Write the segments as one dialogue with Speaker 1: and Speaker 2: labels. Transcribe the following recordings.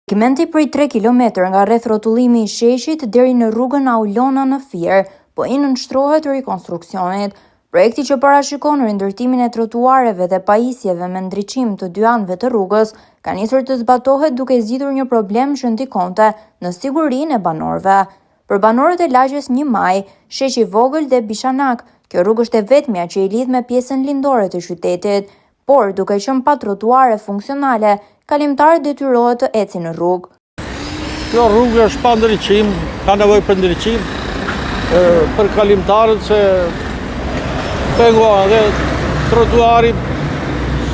Speaker 1: Segmenti prej 3 kilometër nga rreth rrotullimi i sheshit deri në rrugën Aulona në Fier, po i nënshtrohet rikonstruksionit. Projekti që parashikon rindërtimin e trotuareve dhe pajisjeve me ndriçim të dy anëve të rrugës, ka nisur të zbatohet duke zgjidhur një problem që ndikonte në sigurinë e banorëve. Për banorët e lagjes 1 Maj, Sheshi Vogël dhe Bishanak, kjo rrugë është e vetmja që i lidh me pjesën lindore të qytetit, por duke qenë pa trotuare funksionale, kalimtarët detyrohet të ecin në rrugë.
Speaker 2: Kjo rrugë është pa ndriçim, ka nevojë për ndriçim për kalimtarët se pengohen dhe trotuari,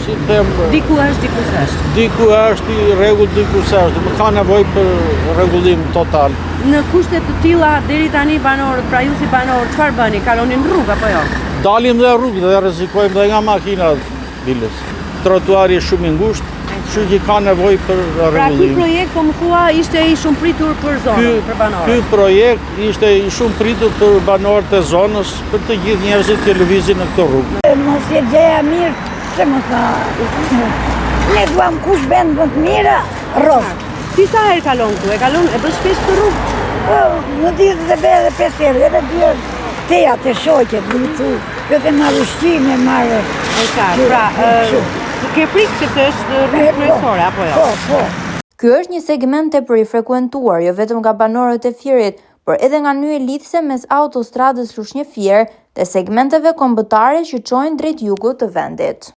Speaker 2: si them,
Speaker 3: diku është, diku s'është.
Speaker 2: Diku është i rregullt, diku s'është. Më ka nevojë për rregullim total.
Speaker 3: Në kushte të tilla deri tani banorët, pra ju si banor, çfarë bëni? Kalonin rrugë apo jo?
Speaker 2: Dalim dhe rrugë dhe rrezikojmë dhe nga makinat bilës. Trotuari është shumë i ngushtë, kështu që ka nevojë për rregullim.
Speaker 3: Pra ky projekt, po më thua, ishte i shumë pritur për zonën, për banorët.
Speaker 2: Ky projekt ishte i shumë pritur për banorët e zonës, për të gjithë njerëzit që lëvizin në këtë rrugë.
Speaker 4: Mos je gjeja mirë, se mos na. Ne duam kush bën më të mira, rrugë.
Speaker 3: Ti sa herë kalon këtu? E kalon, e bën shpesh këtë rrugë?
Speaker 4: Po, në ditë dhe bërë dhe 5 herë, edhe dy teja të shoqet, jo të marrë ushqime, marrë.
Speaker 3: Pra, ke frikë se këtë është rrugë kryesore, apo jo?
Speaker 4: Po.
Speaker 1: Ky është një segment tepër i frekuentuar, jo vetëm nga banorët e Fierit, por edhe nga nyje lidhëse mes autostradës Lushnjë-Fier dhe segmenteve kombëtare që çojnë drejt jugut të vendit.